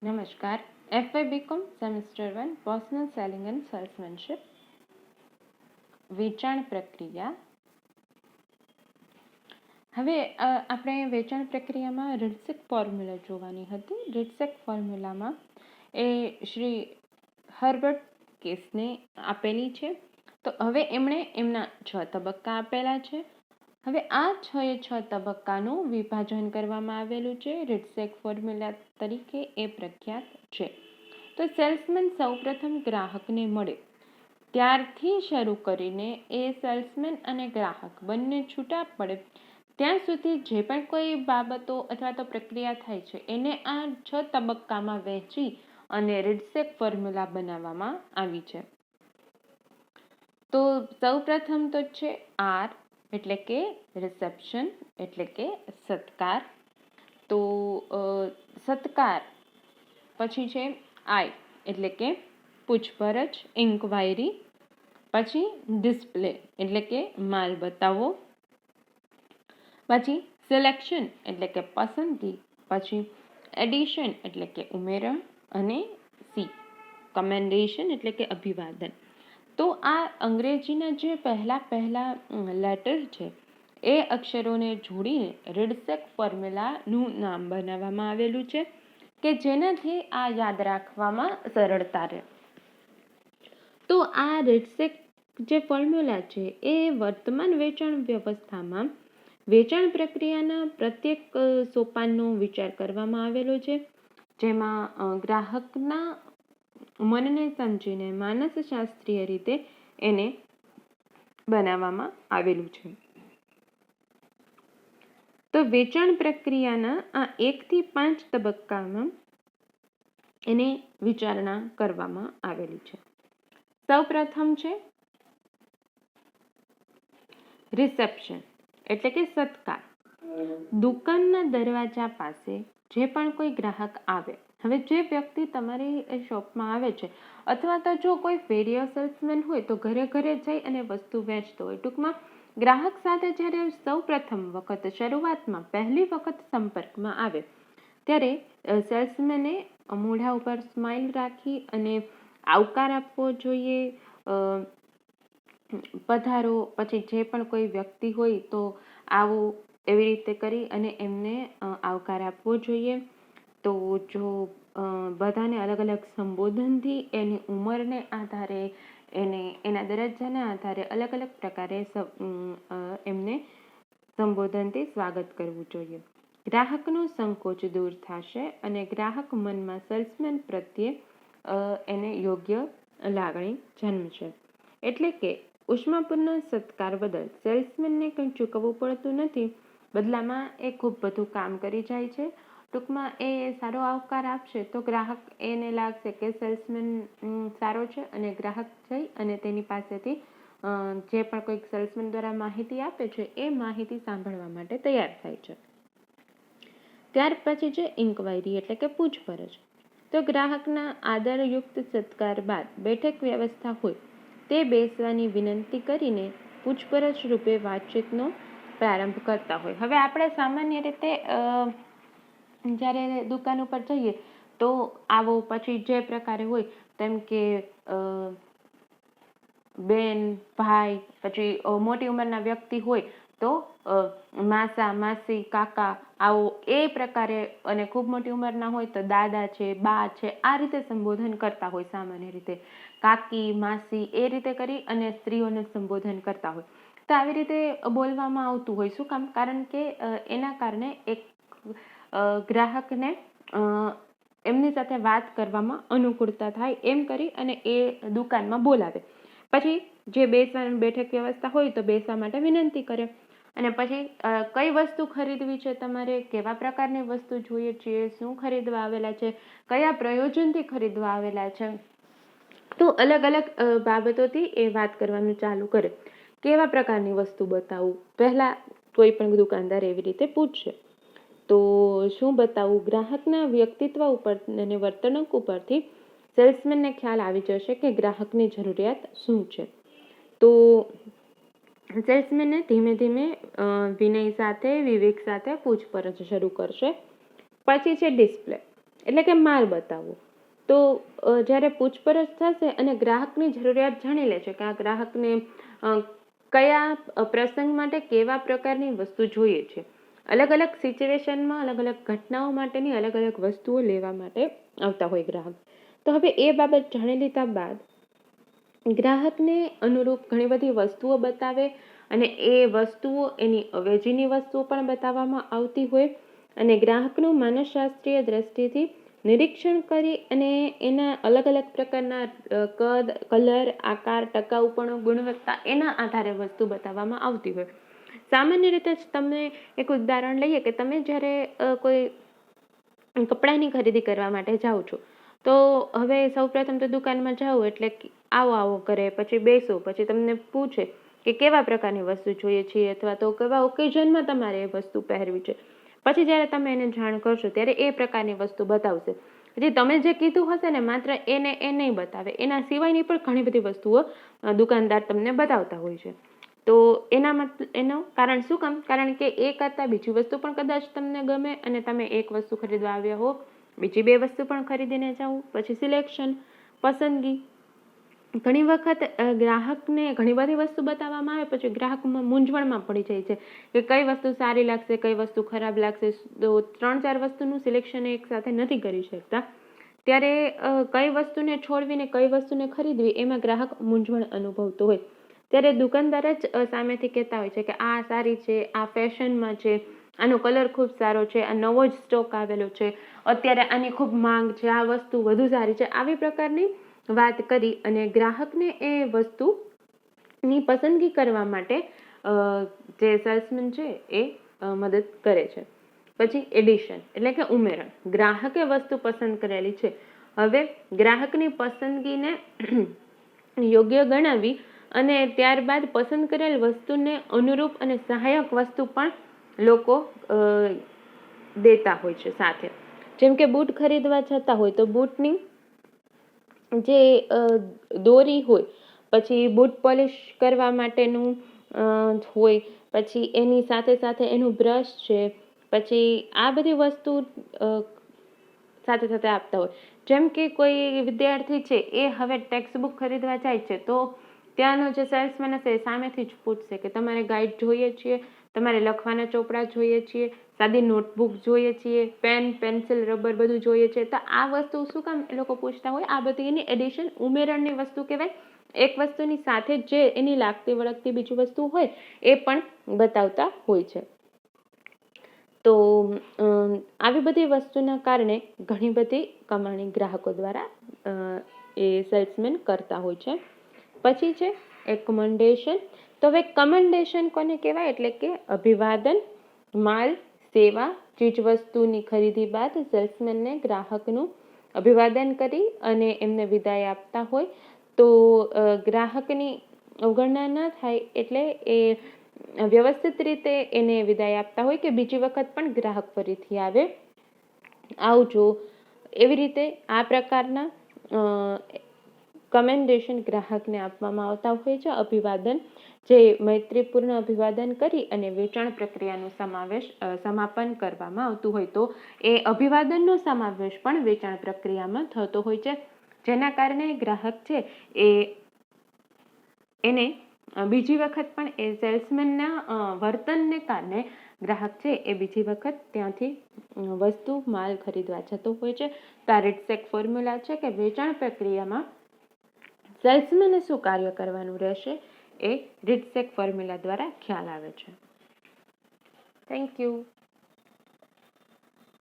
નમસ્કાર. FY BCom semester 1 personal selling and salesmanship. વેચાણ પ્રક્રિયા. હવે આપણે વેચાણ પ્રક્રિયામાં રિડ્સેક ફોર્મ્યુલા જોવાની હતી. રિડ્સેક ફોર્મ્યુલામાં એ શ્રી હર્બર્ટ કેસને આપેલી છે. તો હવે એમણે એમના 6 તબક્કા આપેલા છે. હવે આ 6 તબક્કાનું વિભાજન કરવામાં આવેલું છે. રિડ્સેક ફોર્મ્યુલા તરીકે એ પ્રખ્યાત છે. તો સેલ્સમેન સૌપ્રથમ ગ્રાહકને મળે ત્યારથી શરૂ કરીને એ સેલ્સમેન અને ગ્રાહક બંને છૂટા પડે ત્યાં સુધી જે પણ કોઈ બાબતો અથવા તો પ્રક્રિયા થાય છે એને આ 6 તબક્કામાં વહેંચી અને રિડ્સેક ફોર્મ્યુલા બનાવવામાં આવી છે. તો સૌપ્રથમ તો છે R એટલે કે રિસેપ્શન એટલે કે સત્કાર. તો સત્કાર પછી છે I એટલે કે પૂછપરછ ઇન્ક્વાયરી. પછી ડિસ્પ્લે એટલે કે માલ બતાવો. પછી સિલેક્શન એટલે કે પસંદગી. પછી એડિશન એટલે કે ઉમેરણ. અને C કમેન્ડેશન એટલે કે અભિવાદન. તો આ અંગ્રેજીના જે પહેલા લેટર છે એ અક્ષરોને જોડીને રિડ્સેક ફોર્મ્યુલાનું નામ બનાવવામાં આવેલું છે કે જેનાથી આ યાદ રાખવામાં સરળતા રહે. તો આ રિડ્સેક જે ફોર્મ્યુલા છે એ વર્તમાન વેચાણ વ્યવસ્થામાં વેચાણ પ્રક્રિયાના પ્રત્યેક સોપાનનો વિચાર કરવામાં આવેલો છે, જેમાં ગ્રાહકના મનને સમજીને માનસશાસ્ત્રીય રીતે એને બનાવવામાં આવેલું છે. તો વેચાણ પ્રક્રિયાના આ 1 થી 5 તબક્કામાં એને વિચારણા કરવામાં આવેલી છે. સૌપ્રથમ છે રિસેપ્શન એટલે કે સત્કાર. દુકાનના દરવાજા પાસે જે પણ કોઈ ગ્રાહક આવે, હવે જે વ્યક્તિ તમારી શોપમાં આવે છે અથવા તો જો કોઈ ફેરિયો સેલ્સમેન હોય તો ઘરે ઘરે જઈ અને વસ્તુ વેચતો હોય, ટૂંકમાં ગ્રાહક સાથે જ્યારે સૌ પ્રથમ વખત શરૂઆતમાં પહેલી વખત સંપર્કમાં આવે ત્યારે સેલ્સમેને મોઢા ઉપર સ્માઇલ રાખી અને આવકાર આપવો જોઈએ. પધારો, પછી જે પણ કોઈ વ્યક્તિ હોય તો આવો, એવી રીતે કરી અને એમને આવકાર આપવો જોઈએ. તો જો બધાને અલગ અલગ સંબોધનથી એની ઉંમરને આધારે એના દરજ્જાના આધારે અલગ અલગ પ્રકારે એમને સંબોધનથી સ્વાગત કરવું જોઈએ. ગ્રાહકનો સંકોચ દૂર થશે અને ગ્રાહક મનમાં સેલ્સમેન પ્રત્યે એને યોગ્ય લાગણી જન્મશે. એટલે કે ઉષ્માપૂર્ણ સત્કાર બદલ સેલ્સમેનને કંઈ ચૂકવવું પડતું નથી, બદલામાં એ ખૂબ બધું કામ કરી જાય છે. ટૂંકમાં એ સારો આવકાર આપશે તો ગ્રાહક એને લાગશે કે સેલ્સમેન સારો છે અને ગ્રાહક જઈ અને તેની પાસેથી જે પણ કોઈક સેલ્સમેન દ્વારા માહિતી આપે છે એ માહિતી સાંભળવા માટે તૈયાર થાય છે. ત્યાર પછી છે ઇન્ક્વાયરી એટલે કે પૂછપરછ. તો ગ્રાહકના આદરયુક્ત સત્કાર બાદ બેઠક વ્યવસ્થા હોય તે બેસવાની વિનંતી કરીને પૂછપરછ રૂપે વાતચીતનો પ્રારંભ કરતા હોય. હવે આપણે સામાન્ય રીતે જ્યારે દુકાન ઉપર જઈએ તો આવો, પછી જે પ્રકારે હોય તેમ કે બેન, ભાઈ, પછી મોટી ઉંમરના વ્યક્તિ હોય તો માસા, માસી, કાકા, આવો એ પ્રકારે, અને ખૂબ મોટી ઉંમરના હોય તો દાદા છે, બા છે, આ રીતે સંબોધન કરતા હોય. સામાન્ય રીતે કાકી, માસી એ રીતે કરી અને સ્ત્રીઓને સંબોધન કરતા હોય. તો આવી રીતે બોલવામાં આવતું હોય. શું કામ? કારણ કે એના કારણે એક ગ્રાહકને એમની સાથે વાત કરવામાં અનુકૂળતા થાય એમ કરી અને એ દુકાનમાં બોલાવે. પછી જે બેસવાની બેઠક વ્યવસ્થા હોય તો બેસવા માટે વિનંતી કરે. અને પછી કઈ વસ્તુ ખરીદવી છે તમારે, કેવા પ્રકારની વસ્તુ જોઈએ છે, શું ખરીદવા આવેલા છે, કયા પ્રયોજનથી ખરીદવા આવેલા છે, તો અલગ અલગ બાબતોથી એ વાત કરવાનું ચાલુ કરે. કેવા પ્રકારની વસ્તુ બતાવું, પહેલા કોઈ પણ દુકાનદાર એવી રીતે પૂછશે. તો શું બતાવું? ગ્રાહકના વ્યક્તિત્વ ઉપર અને વર્તણૂક ઉપરથી સેલ્સમેનને ખ્યાલ આવી જશે કે ગ્રાહકની જરૂરિયાત શું છે. તો સેલ્સમેનને ધીમે ધીમે વિનય સાથે, વિવેક સાથે પૂછપરછ શરૂ કરશે. પછી છે ડિસ્પ્લે એટલે કે માલ બતાવવો. તો જ્યારે પૂછપરછ થશે અને ગ્રાહકની જરૂરિયાત જાણી લે છે કે આ ગ્રાહકને કયા પ્રસંગ માટે કેવા પ્રકારની વસ્તુ જોઈએ છે, અલગ અલગ સિચ્યુએશનમાં અલગ અલગ ઘટનાઓ માટેની અલગ અલગ વસ્તુઓ લેવા માટે આવતા હોય ગ્રાહક. તો હવે એ બાબત જાણી લીધા બાદ ગ્રાહકને અનુરૂપ ઘણી બધી વસ્તુઓ બતાવે અને એ વસ્તુઓ એની અવેજીની વસ્તુઓ પણ બતાવવામાં આવતી હોય અને ગ્રાહકનું માનસશાસ્ત્રીય દ્રષ્ટિથી નિરીક્ષણ કરી અને એના અલગ અલગ પ્રકારના કદ, કલર, આકાર, ટકાઉપણું, ગુણવત્તા એના આધારે વસ્તુ બતાવવામાં આવતી હોય. સામાન્ય રીતે જ તમને એક ઉદાહરણ લઈએ કે તમે જ્યારે કોઈ કપડાની ખરીદી કરવા માટે જાઓ છો, તો હવે સૌપ્રથમ તો દુકાનમાં જાઓ એટલે આવો કરે, પછી બેસો, પછી તમને પૂછે કે કેવા પ્રકારની વસ્તુ જોઈએ છે અથવા તો કેવા ઓકેઝનમાં તમારે એ વસ્તુ પહેરવી છે. પછી જ્યારે તમે એને જાણ કરશો ત્યારે એ પ્રકારની વસ્તુ બતાવશે. જે તમે જે કીધું હશે ને માત્ર એને એ નહીં બતાવે, એના સિવાયની પણ ઘણી બધી વસ્તુઓ દુકાનદાર તમને બતાવતા હોય છે. તો એનું કારણ શું કામ? કારણ કે એ કરતાં બીજી વસ્તુ પણ કદાચ તમને ગમે અને તમે એક વસ્તુ ખરીદવા આવ્યા હો, બીજી 2 વસ્તુ પણ ખરીદીને જાઓ. પછી સિલેક્શન, પસંદગી. ઘણી વખત ગ્રાહકને ઘણી બધી વસ્તુ બતાવવામાં આવે પછી ગ્રાહકમાં મૂંઝવણમાં પડી જાય છે કે કઈ વસ્તુ સારી લાગશે, કઈ વસ્તુ ખરાબ લાગશે. તો 3-4 વસ્તુનું સિલેક્શન એક સાથે નથી કરી શકતા. ત્યારે કઈ વસ્તુને છોડવીને કઈ વસ્તુને ખરીદવી એમાં ગ્રાહક મૂંઝવણ અનુભવતો હોય. ત્યારે દુકાનદાર જ સામેથી કહેતા હોય છે કે આ સારી છે, આ ફેશનમાં છે, આનો કલર ખૂબ સારો છે, આ નવો જ સ્ટોક આવેલો છે, અત્યારે આની ખૂબ માંગ છે, આ વસ્તુ વધુ સારી છે. આવી પ્રકારની વાત કરી અને ગ્રાહકને એ વસ્તુની પસંદગી કરવા માટે જે સેલ્સમેન છે એ મદદ કરે છે. પછી એડિશન એટલે કે ઉમેરણ. ગ્રાહકે વસ્તુ પસંદ કરેલી છે, હવે ગ્રાહકની પસંદગીને યોગ્ય ગણાવી અને ત્યારબાદ પસંદ કરેલ વસ્તુને અનુરૂપ અને સહાયક વસ્તુ પણ લોકો દેતા હોય છે સાથે. જેમ કે બૂટ ખરીદવા જતા હોય તો બૂટની જે દોરી હોય, પછી બૂટ પોલિશ કરવા માટેનું હોય, પછી એની સાથે સાથે એનું બ્રશ છે, પછી આ બધી વસ્તુ સાથે સાથે આપતા હોય. જેમ કે કોઈ વિદ્યાર્થી છે એ હવે ટેક્સ્ટ બુક ખરીદવા જાય છે તો ત્યાંનો જે સેલ્સમેન હશે એ સામેથી જ પૂછશે કે તમારે ગાઈડ જોઈએ છીએ, તમારે લખવાના ચોપડા જોઈએ છીએ, સાદી નોટબુક જોઈએ છીએ, પેન, પેન્સિલ, રબર બધું જોઈએ છે. તો આ વસ્તુ શું કામ એ લોકો પૂછતા હોય? આ બધી એની એડિશન, ઉમેરણની વસ્તુ કહેવાય. એક વસ્તુની સાથે જે એની લાગતી વળગતી બીજી વસ્તુ હોય એ પણ બતાવતા હોય છે. તો આવી બધી વસ્તુના કારણે ઘણી બધી કમાણી ગ્રાહકો દ્વારા એ સેલ્સમેન કરતા હોય છે. પછી છે એકોમેન્ડેશન. તો હવે કમેન્ડેશન કોને કહેવાય? એટલે કે અભિવાદન. માલ, સેવા, ચીજવસ્તુની ખરીદી બાદ સેલ્સમેનને ગ્રાહકનું અભિવાદન કરી અને એમને વિદાય આપતા હોય. તો ગ્રાહકની અવગણના ન થાય એટલે એ વ્યવસ્થિત રીતે એને વિદાય આપતા હોય કે બીજી વખત પણ ગ્રાહક ફરીથી આવે, આવજો, એવી રીતે આ પ્રકારના કમેન્ડેશન ગ્રાહકને આપવામાં આવતા હોય છે. અભિવાદન, જે મૈત્રીપૂર્ણ અભિવાદન કરી અને વેચાણ પ્રક્રિયાનું સમાપન કરવામાં આવતું હોય. તો એ અભિવાદનનો સમાવેશ પણ વેચાણ પ્રક્રિયામાં થતો હોય છે, જેના કારણે ગ્રાહક છે એને બીજી વખત પણ એ સેલ્સમેનના વર્તનને કારણે ગ્રાહક છે એ બીજી વખત ત્યાંથી વસ્તુ, માલ ખરીદવા જતો હોય છે. તો આ રીટસેક ફોર્મ્યુલા છે કે વેચાણ પ્રક્રિયામાં સેલ્સમેને શું કાર્ય કરવાનું રહેશે એ રીટસેક ફોર્મ્યુલા દ્વારા ખ્યાલ આવે છે. Thank you.